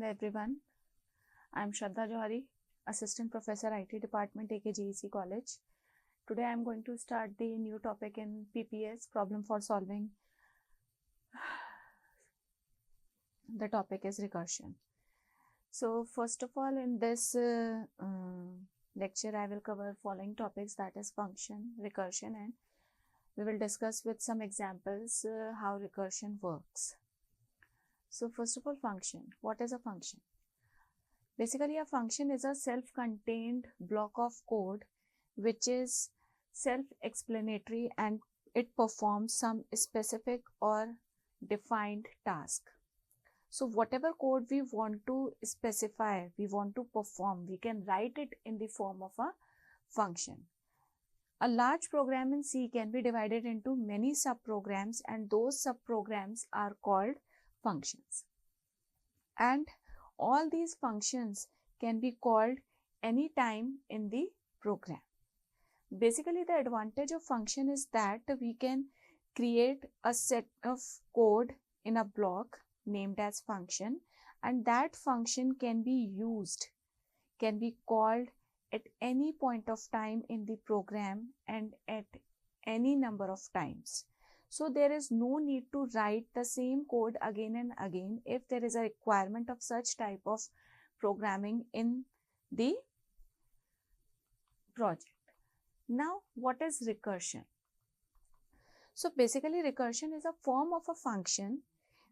everyone. I am Sheradha Jauhari, Assistant Professor IT Department, Akgec College. Today I am going to start the new topic in PPS, Problem for Solving. The topic is recursion. So first of all, in this lecture I will cover following topics, that is function, recursion, and we will discuss with some examples how recursion works. So first of all, function. What is a function? Basically, a function is a self-contained block of code which is self-explanatory and it performs some specific or defined task. So whatever code we want to specify, we want to perform, we can write it in the form of a function. A large program in C can be divided into many subprograms, and those subprograms are called functions. And all these functions can be called anytime in the program. Basically, the advantage of function is that we can create a set of code in a block named as function, and that function can be used, can be called at any point of time in the program and at any number of times. So there is no need to write the same code again and again if there is a requirement of such type of programming in the project. Now, what is recursion? So basically, recursion is a form of a function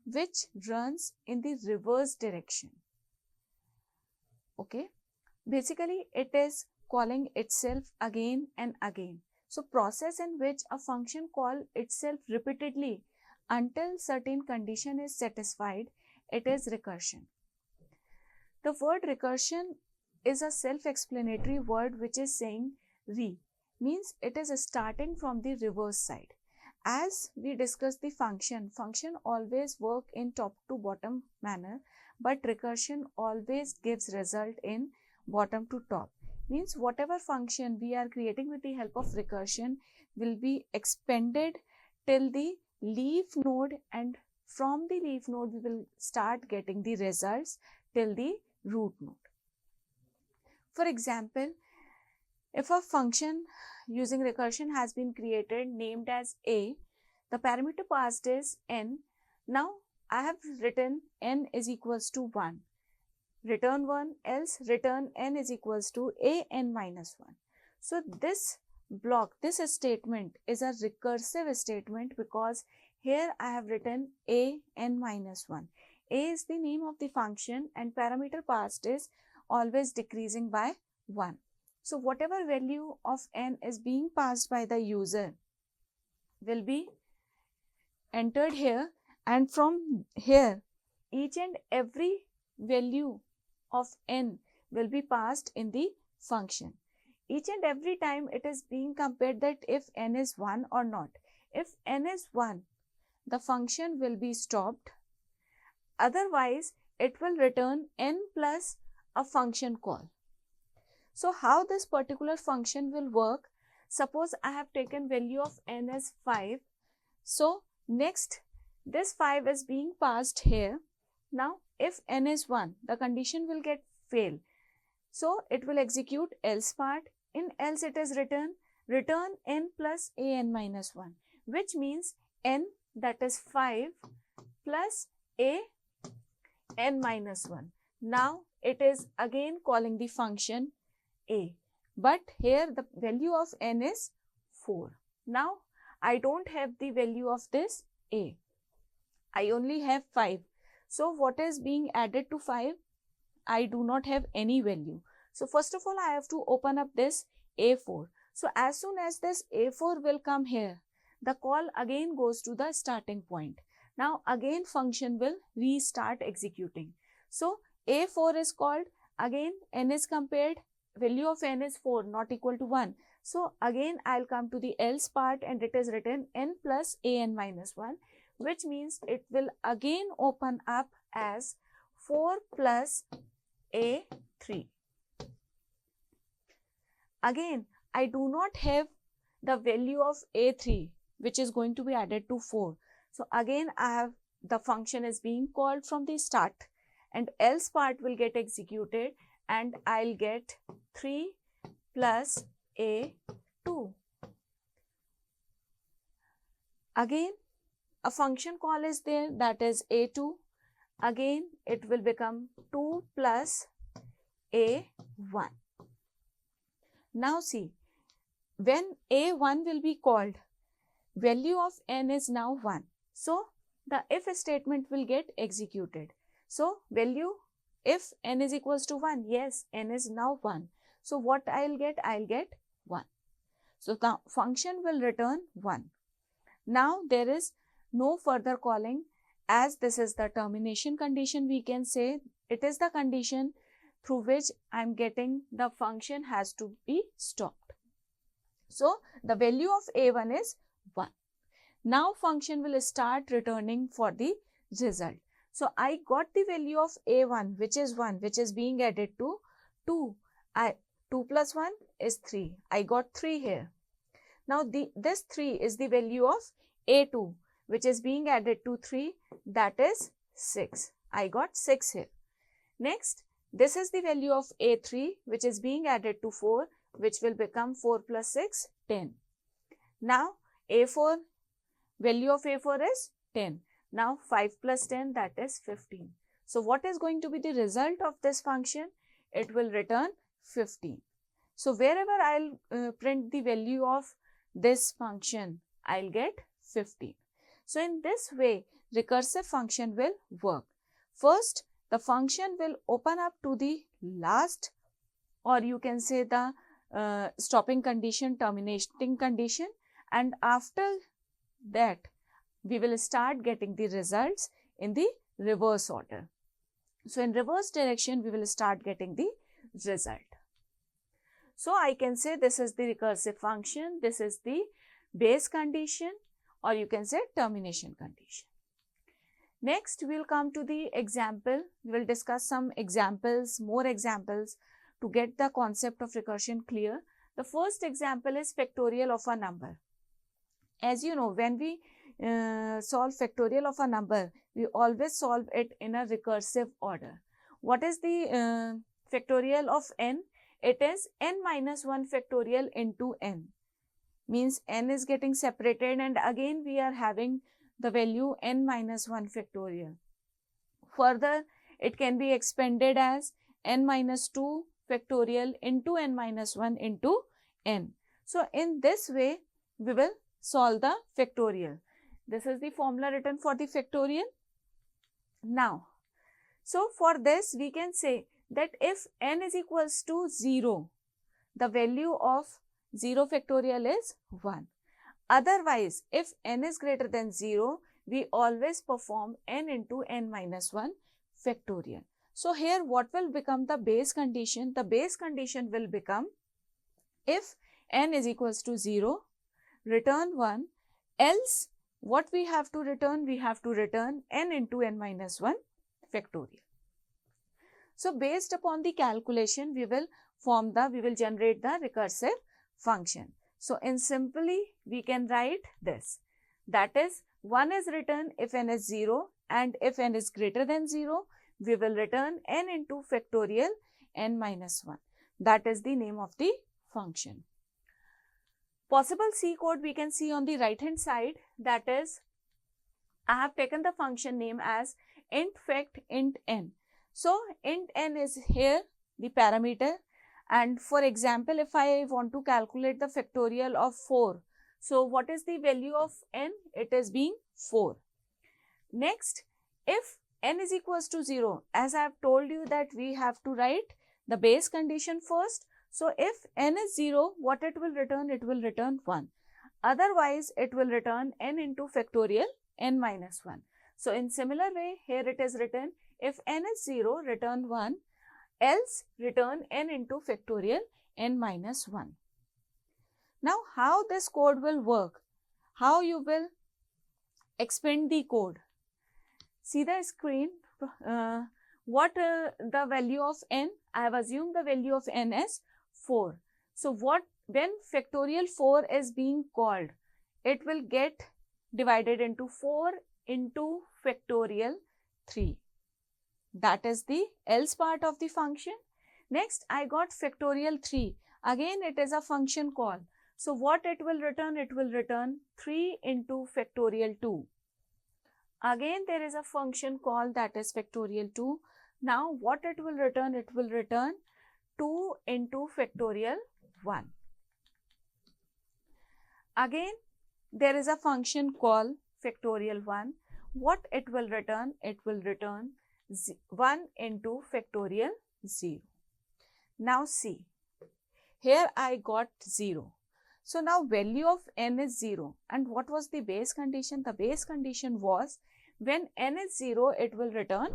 which runs in the reverse direction. Okay. Basically, it is calling itself again and again. So process in which a function calls itself repeatedly until certain condition is satisfied, it is recursion. The word recursion is a self-explanatory word which is saying means it is starting from the reverse side. As we discussed the function always work in top to bottom manner, but recursion always gives result in bottom to top. Means whatever function we are creating with the help of recursion will be expanded till the leaf node, and from the leaf node we will start getting the results till the root node. For example, if a function using recursion has been created named as a, the parameter passed is n. Now I have written n is equals to 1. Return 1, else return n is equals to a n minus 1. So this block, this statement is a recursive statement because here I have written a n minus 1. A is the name of the function and parameter passed is always decreasing by 1. So whatever value of n is being passed by the user will be entered here, and from here each and every value of n will be passed in the function. Each and every time it is being compared that if n is 1 or not. If n is 1, the function will be stopped. Otherwise, it will return n plus a function call. So how this particular function will work? Suppose I have taken value of n as 5. So next, this 5 is being passed here. Now, if n is 1, the condition will get fail. So it will execute else part. In else it is return n plus a n minus 1, which means n, that is 5, plus a n minus 1. Now it is again calling the function a, but here the value of n is 4. Now I don't have the value of this a, I only have 5. So what is being added to 5? I do not have any value. So first of all, I have to open up this A4. So as soon as this A4 will come here, the call again goes to the starting point. Now again function will restart executing. So A4 is called, again n is compared, value of n is 4, not equal to 1. So again I'll come to the else part and it is written n plus a n minus 1. Which means it will again open up as 4 plus a3. Again, I do not have the value of a3 which is going to be added to 4. So again I have the function is being called from the start and else part will get executed and I'll get 3 plus a2. Again, a function call is there, that is a2. Again, it will become 2 plus a1. Now see, when a1 will be called, value of n is now 1. So, the if statement will get executed. So, value, if n is equals to 1, yes, n is now 1. So, what I'll get? I'll get 1. So, the function will return 1. Now, there is no further calling, as this is the termination condition. We can say it is the condition through which I'm getting the function has to be stopped. So, the value of a1 is 1. Now, function will start returning for the result. So, I got the value of a1, which is 1, which is being added to 2. 2 plus 1 is 3. I got 3 here. Now, this 3 is the value of a2, which is being added to 3, that is 6. I got 6 here. Next, this is the value of a3, which is being added to 4, which will become 4 plus 6, 10. Now, a4, value of a4 is 10. Now, 5 plus 10, that is 15. So, what is going to be the result of this function? It will return 15. So, wherever I'll print the value of this function, I'll get 15. So, in this way, recursive function will work. First, the function will open up to the last, or you can say the stopping condition, terminating condition, and after that, we will start getting the results in the reverse order. So, in reverse direction, we will start getting the result. So, I can say this is the recursive function, this is the base condition, or you can say termination condition. Next, we will come to the example. We will discuss some examples, more examples to get the concept of recursion clear. The first example is factorial of a number. As you know, when we solve factorial of a number, we always solve it in a recursive order. What is the factorial of n? It is n minus 1 factorial into n. Means n is getting separated and again we are having the value n minus 1 factorial. Further, it can be expanded as n minus 2 factorial into n minus 1 into n. So, in this way, we will solve the factorial. This is the formula written for the factorial. Now, so for this, we can say that if n is equals to 0, the value of 0 factorial is 1. Otherwise, if n is greater than 0, we always perform n into n minus 1 factorial. So, here what will become the base condition? The base condition will become if n is equals to 0, return 1, else what we have to return? We have to return n into n minus 1 factorial. So, based upon the calculation, we will generate the recursive function. So, in simply, we can write this. That is, 1 is written if n is 0 and if n is greater than 0, we will return n into factorial n minus 1. That is the name of the function. Possible C code we can see on the right hand side, that is, I have taken the function name as int fact int n. So, int n is here the parameter, and for example, if I want to calculate the factorial of 4, so what is the value of n? It is being 4. Next, if n is equals to 0, as I have told you that we have to write the base condition first. So, if n is 0, what it will return? It will return 1. Otherwise, it will return n into factorial n minus 1. So, in similar way, here it is written, if n is 0, return 1, else return n into factorial n minus 1. Now, how this code will work? How you will expand the code? See the screen. What the value of n? I have assumed the value of n as 4. So, when factorial 4 is being called, it will get divided into 4 into factorial 3. That is the else part of the function. Next, I got factorial 3. Again, it is a function call. So, what it will return? It will return 3 into factorial 2. Again, there is a function call, that is factorial 2. Now, what it will return? It will return 2 into factorial 1. Again, there is a function call factorial 1. What it will return? It will return 1 into factorial 0. Now see, here I got 0. So now value of n is 0. And what was the base condition? The base condition was when n is 0, it will return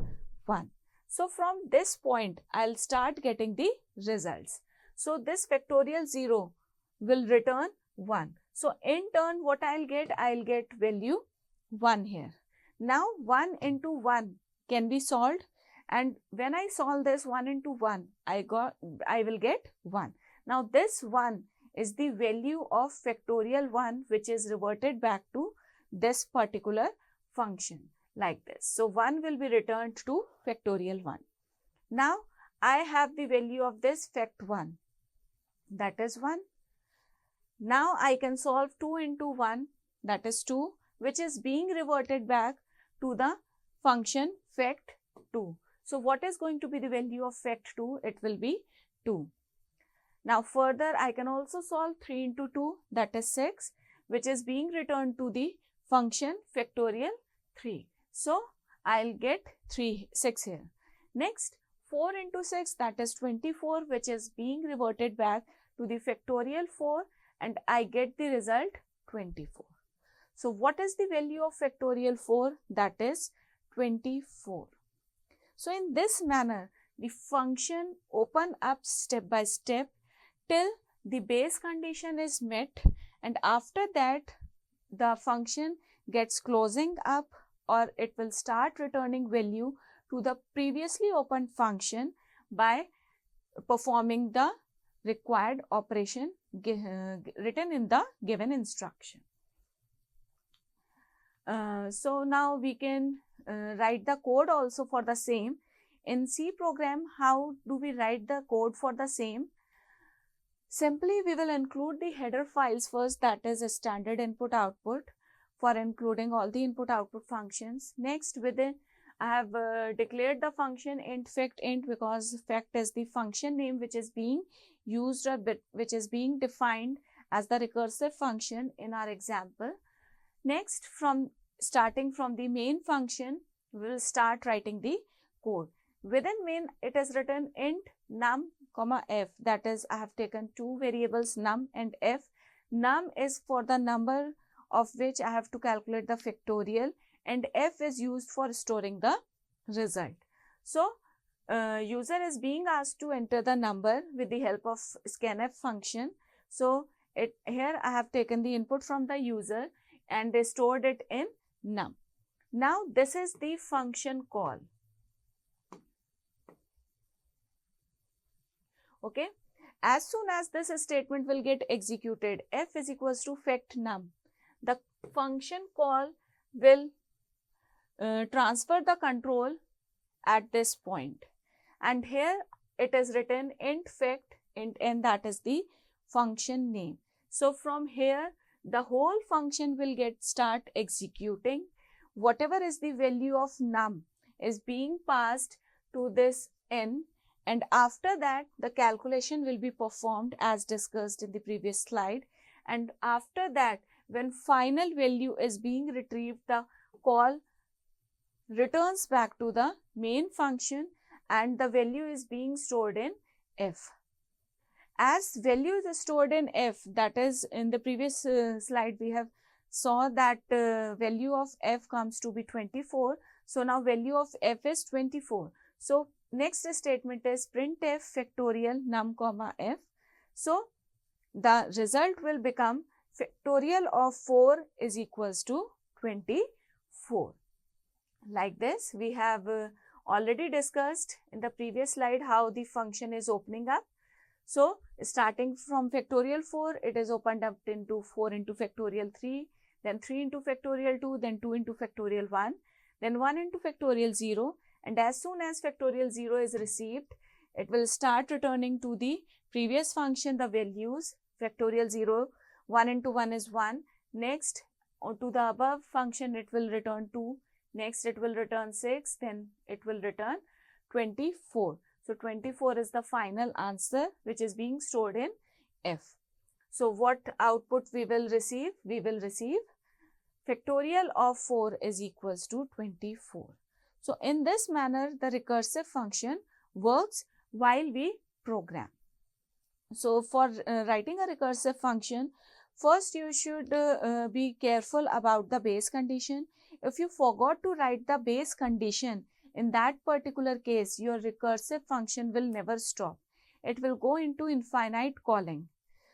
1. So from this point, I'll start getting the results. So this factorial 0 will return 1. So in turn, what I'll get value 1 here. Now 1 into 1 can be solved, and when I solve this 1 into 1, I will get 1. Now this 1 is the value of factorial 1, which is reverted back to this particular function like this. So 1 will be returned to factorial 1. Now I have the value of this fact 1, that is 1. Now I can solve 2 into 1, that is 2, which is being reverted back to the function fact 2. So what is going to be the value of fact 2? It will be 2. Now further, I can also solve 3 into 2, that is 6, which is being returned to the function factorial 3. So I'll get 6 here. Next, 4 into 6, that is 24, which is being reverted back to the factorial 4, and I get the result 24. So what is the value of factorial 4? That is 24. So in this manner, the function open up step by step till the base condition is met, and after that the function gets closing up, or it will start returning value to the previously opened function by performing the required operation written in the given instruction. So now we can write the code also for the same. In C program, how do we write the code for the same? Simply, we will include the header files first, that is a standard input output for including all the input output functions. Next, within I have declared the function int fact int, because fact is the function name which is being used or which is being defined as the recursive function in our example. Next, starting from the main function, we will start writing the code. Within main, it is written int num comma f, that is I have taken two variables num and f. Num is for the number of which I have to calculate the factorial, and f is used for storing the result. So user is being asked to enter the number with the help of scanf function. So here I have taken the input from the user and they stored it in num. Now this is the function call. Okay, as soon as this statement will get executed, f is equals to fact num, the function call will transfer the control at this point, and here it is written int fact int n, that is the function name. So from here the whole function will start executing. Whatever is the value of num is being passed to this n, and after that the calculation will be performed as discussed in the previous slide, and after that when final value is being retrieved, the call returns back to the main function and the value is being stored in f. As value is stored in f, that is in the previous slide we have saw that value of f comes to be 24. So now value of f is 24. So next statement is printf factorial num comma f. So the result will become factorial of 4 is equals to 24. Like this, we have already discussed in the previous slide how the function is opening up. So starting from factorial 4, it is opened up into 4 into factorial 3, then 3 into factorial 2, then 2 into factorial 1, then 1 into factorial 0, and as soon as factorial 0 is received, it will start returning to the previous function the values. Factorial 0, 1 into 1 is 1. Next, to the above function it will return 2. Next it will return 6. Then it will return 24. So 24 is the final answer which is being stored in F. So what output we will receive? We will receive factorial of 4 is equals to 24. So in this manner, the recursive function works while we program. So for writing a recursive function, first you should be careful about the base condition. If you forgot to write the base condition, in that particular case, your recursive function will never stop. It will go into infinite calling.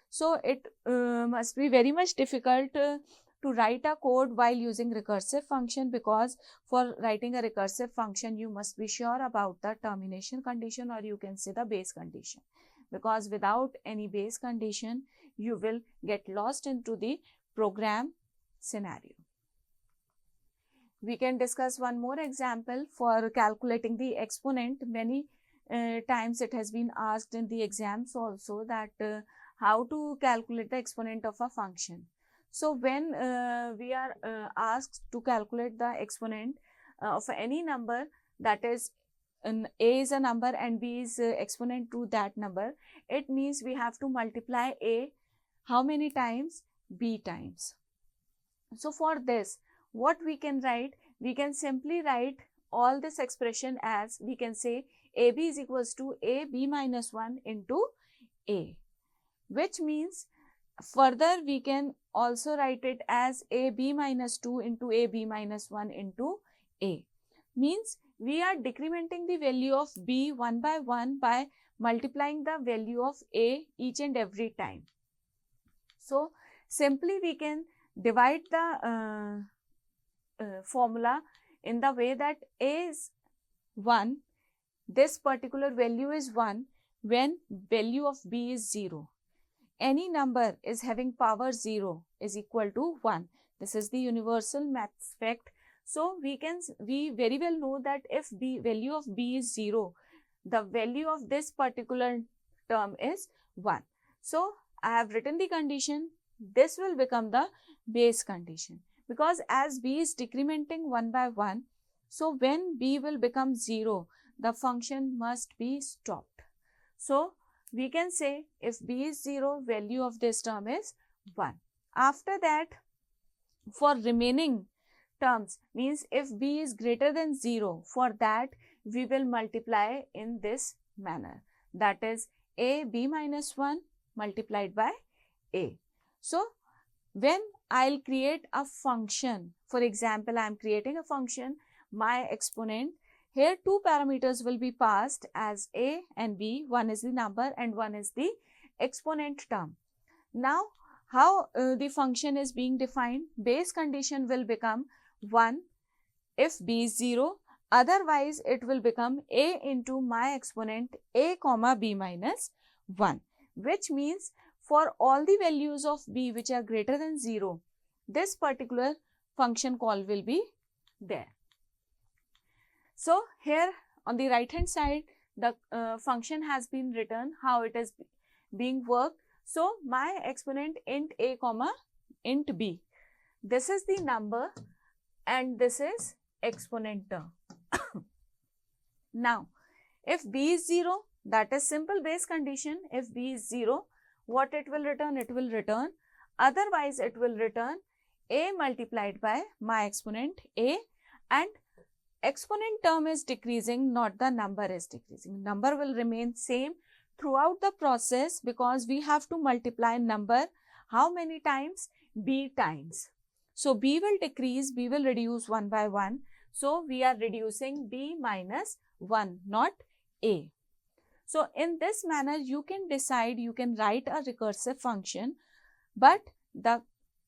So it must be very much difficult to write a code while using recursive function, because for writing a recursive function, you must be sure about the termination condition, or you can say the base condition, because without any base condition, you will get lost into the program scenario. We can discuss one more example for calculating the exponent. Many times it has been asked in the exams also that how to calculate the exponent of a function. So when we are asked to calculate the exponent of any number, that is A is a number and B is exponent to that number, it means we have to multiply A how many times? B times. So for this, what we can write? We can simply write all this expression as, we can say AB is equals to AB minus 1 into A, which means further we can also write it as AB minus 2 into AB minus 1 into A. Means we are decrementing the value of B one by one by multiplying the value of A each and every time. So simply we can divide the formula in the way that A is 1, this particular value is 1 when value of B is 0. Any number is having power 0 is equal to 1. This is the universal maths fact. So we very well know that if value of B is 0, the value of this particular term is 1. So I have written the condition. This will become the base condition, because as B is decrementing one by one, so when B will become 0, the function must be stopped. So we can say if B is 0, value of this term is 1. After that, for remaining terms, means if B is greater than 0, for that we will multiply in this manner. That is AB minus 1 multiplied by A. So when I'll create a function, for example, I am creating a function, my exponent, here two parameters will be passed as A and B. One is the number and one is the exponent term. Now, how the function is being defined? Base condition will become 1 if B is 0. Otherwise, it will become A into my exponent A comma B minus 1, which means for all the values of B which are greater than 0, this particular function call will be there. So here on the right hand side, the function has been written, how it is being worked. So my exponent int A comma int B. This is the number and this is exponent term. Now, if B is 0, that is simple base condition. If B is 0, what it will return? It will return. Otherwise, it will return A multiplied by my exponent A, and exponent term is decreasing, not the number is decreasing. Number will remain same throughout the process, because we have to multiply number how many times? B times. So B will decrease, B will reduce one by one. So we are reducing B minus 1, not A. So in this manner, you can decide, you can write a recursive function, but the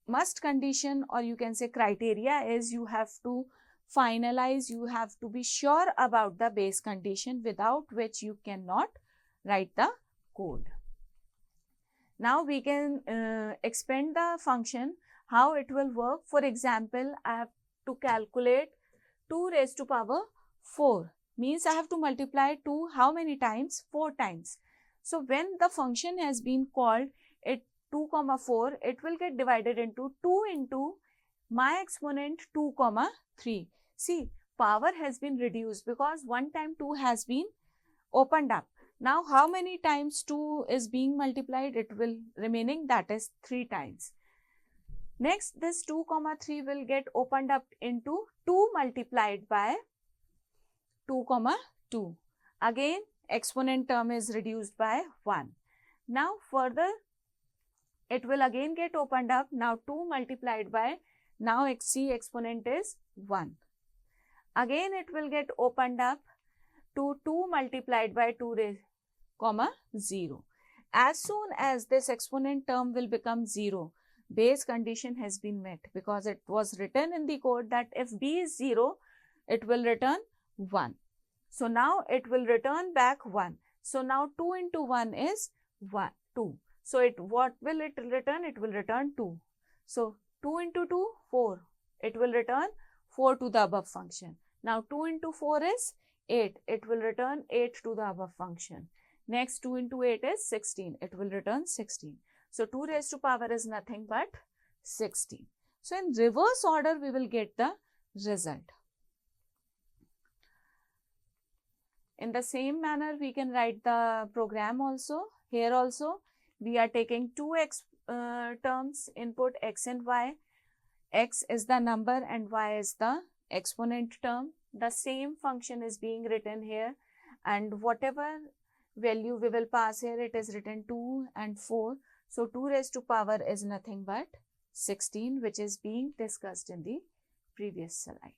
must condition, or you can say criteria, is you have to finalize, you have to be sure about the base condition, without which you cannot write the code. Now we can expand the function, how it will work. For example, I have to calculate 2 raised to power 4. means I have to multiply 2 how many times? 4 times. So when the function has been called, it 2 comma 4, it will get divided into 2 into my exponent 2 comma 3. See, power has been reduced because one time 2 has been opened up. Now how many times 2 is being multiplied? It will remaining, that is 3 times. Next, this 2 comma 3 will get opened up into 2 multiplied by 2 comma 2. Again, exponent term is reduced by 1. Now further, it will again get opened up. Now 2 multiplied by, now see exponent is 1. Again it will get opened up to 2 multiplied by 2 comma 0. As soon as this exponent term will become 0, base condition has been met, because it was written in the code that if b is 0, it will return 1. So now it will return back 1. So now 2 into 1 is 2. So what will it return? It will return 2. So 2 into 2, 4. It will return 4 to the above function. Now 2 into 4 is 8. It will return 8 to the above function. Next 2 into 8 is 16. It will return 16. So 2 raised to power is nothing but 16. So in reverse order, we will get the result. In the same manner, we can write the program also. Here also, we are taking two terms, input x and y. X is the number and y is the exponent term. The same function is being written here, and whatever value we will pass here, it is written 2 and 4. So 2 raised to power is nothing but 16, which is being discussed in the previous slide.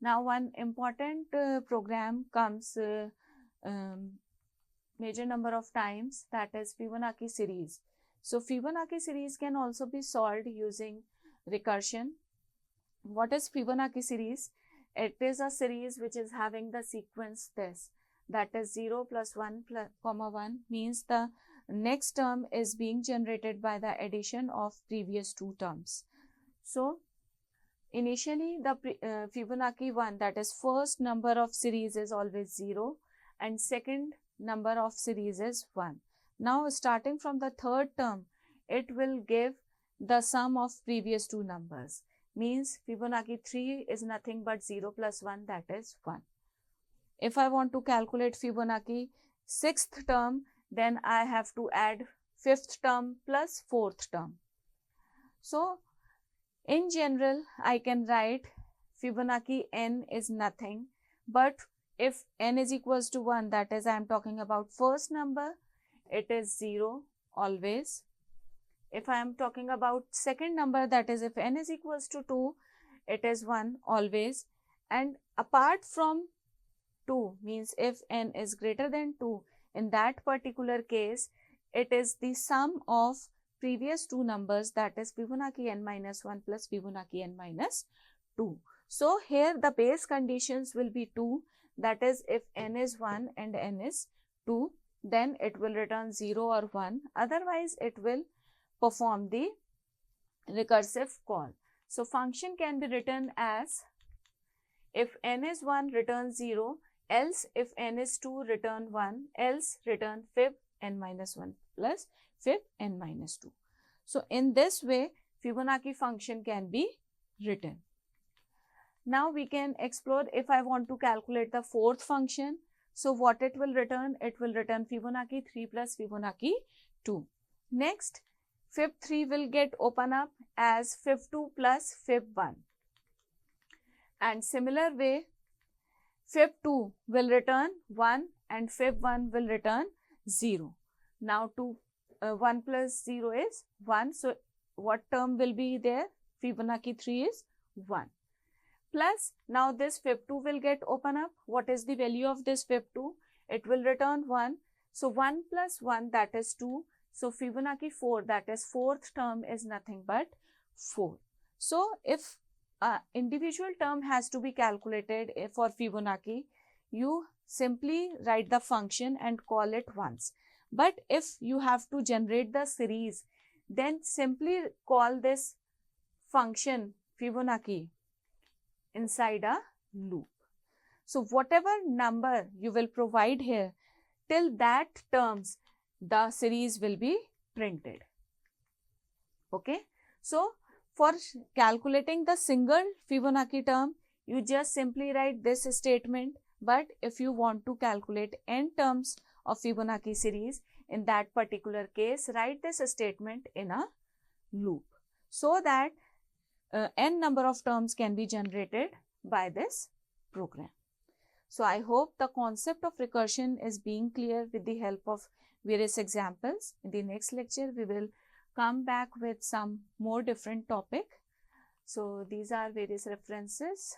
Now one important program comes major number of times, that is Fibonacci series. So Fibonacci series can also be solved using recursion. What is Fibonacci series? It is a series which is having the sequence this, that is 0 plus 1 comma 1, means the next term is being generated by the addition of previous two terms. So initially the Fibonacci 1, that is first number of series, is always 0 and second number of series is 1. Now starting from the third term, it will give the sum of previous two numbers, means Fibonacci 3 is nothing but 0 plus 1, that is 1. If I want to calculate Fibonacci 6th term, then I have to add 5th term plus 4th term. So in general, I can write Fibonacci n is nothing, but if n is equals to 1, that is I am talking about first number, it is 0 always. If I am talking about second number, that is if n is equals to 2, it is 1 always. And apart from 2, means if n is greater than 2, in that particular case, it is the sum of previous two numbers, that is Fibonacci n minus 1 plus Fibonacci n minus 2. So here the base conditions will be 2, that is if n is 1 and n is 2, then it will return 0 or 1, otherwise it will perform the recursive call. So function can be written as if n is 1 return 0, else if n is 2 return 1, else return fib n minus 1 plus fib n minus 2. So in this way Fibonacci function can be written. Now we can explore if I want to calculate the fourth function. So what it will return? It will return Fibonacci 3 plus Fibonacci 2. Next, fib 3 will get open up as fib 2 plus fib 1. And similar way, fib 2 will return 1 and fib 1 will return 0. Now 1 plus 0 is 1. So what term will be there? Fibonacci 3 is 1. Plus now this fib 2 will get open up. What is the value of this fib 2? It will return 1. So 1 plus 1, that is 2. So Fibonacci 4, that is fourth term, is nothing but 4. So if individual term has to be calculated for Fibonacci, you simply write the function and call it once. But if you have to generate the series, then simply call this function Fibonacci inside a loop. So whatever number you will provide here, till that terms, the series will be printed. Okay. So for calculating the single Fibonacci term, you just simply write this statement. But if you want to calculate n terms of Fibonacci series, in that particular case, write this statement in a loop so that n number of terms can be generated by this program. So I hope the concept of recursion is being clear with the help of various examples. In the next lecture, we will come back with some more different topic. So these are various references.